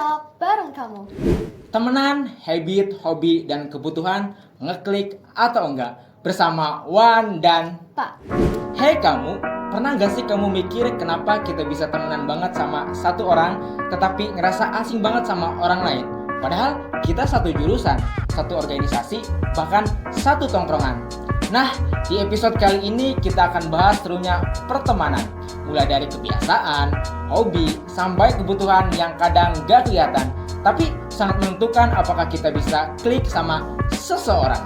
Talk bareng kamu. Temenan, habit, hobi, dan kebutuhan, ngeklik atau enggak bersama Wan dan Pak. Hey kamu, pernah gak sih kamu mikir kenapa kita bisa temenan banget sama satu orang tetapi ngerasa asing banget sama orang lain? Padahal kita satu jurusan, satu organisasi, bahkan satu tongkrongan. Nah, di episode kali ini kita akan bahas serunya pertemanan. Mulai dari kebiasaan, hobi, sampai kebutuhan yang kadang gak kelihatan, tapi sangat menentukan apakah kita bisa klik sama seseorang.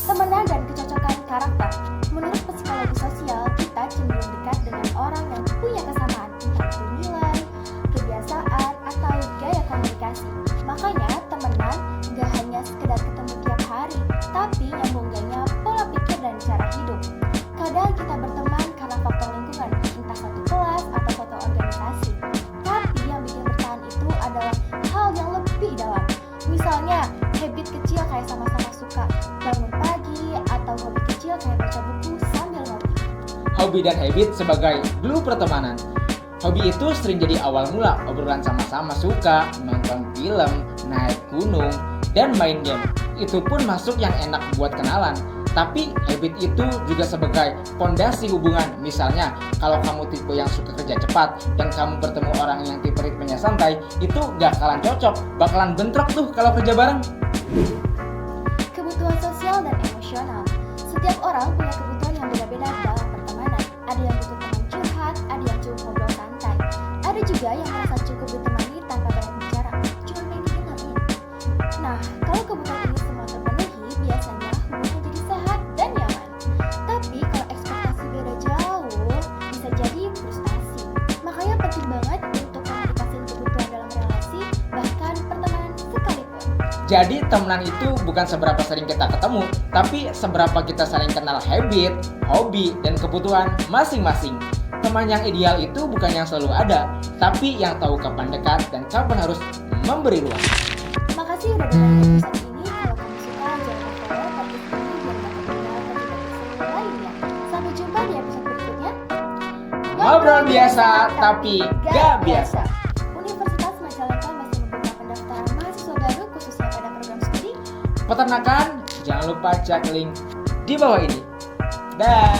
Temenan dan kecocokan karakter. Menurut psikologi sosial, kita cenderung dekat dengan orang yang punya kesamaan, entah itu nilai, kebiasaan, atau gaya komunikasi. Makanya temenan gak hanya sekedar ketemu tiap hari, tapi nyambung-nyambungnya pola pikir dan cara hidup. Kadang kita berteman karena faktor lingkungan, entah satu kelas atau satu organisasi. Tapi yang bikin bertahan itu adalah hal yang lebih dalam. Misalnya, habit kecil kayak sama-sama suka bangun pagi, atau hobi kecil kayak baca buku sambil ngopi. Hobi dan habit sebagai glue pertemanan. Hobi itu sering jadi awal mula obrolan sama-sama suka, nonton film, naik gunung, dan main game. Itu pun masuk yang enak buat kenalan. Tapi habit itu juga sebagai fondasi hubungan. Misalnya, kalau kamu tipe yang suka kerja cepat dan kamu bertemu orang yang tipe ritmenya santai, itu gak bakalan cocok, bakalan bentrok tuh kalau kerja bareng. Kebutuhan sosial dan emosional. Setiap orang punya kebutuhan yang beda-beda dalam pertemanan. Ada yang butuh teman curhat, ada yang cuma ngobrol santai. Ada juga yang merasa cukup ditemani tanpa banyak bicara, cuma pengen didengarin. Nah, kalau kebutuhan ini semua terpenuhi, biasanya hubungan jadi sehat dan nyaman. Tapi kalau ekspektasi beda jauh, bisa jadi frustasi. Makanya penting banget untuk komunikasiin kebutuhan dalam relasi, bahkan pertemanan sekalipun. Jadi temenan itu bukan seberapa sering kita ketemu, tapi seberapa kita saling kenal habit, hobi, dan kebutuhan masing-masing. Teman yang ideal itu bukan yang selalu ada, tapi yang tahu kapan dekat dan kapan harus memberi ruang. Makasih udah dengerin episode ini. Kalau kamu suka, jangan lupa follow podcast ini biar gak ketinggalan episode lainnya. Sampai jumpa di episode berikutnya. Ngobrol biasa, tapi gak biasa. Universitas Majalengka masih membuka pendaftaran mahasiswa baru khususnya pada program studi Peternakan, jangan lupa cek link di bawah ini. Dah.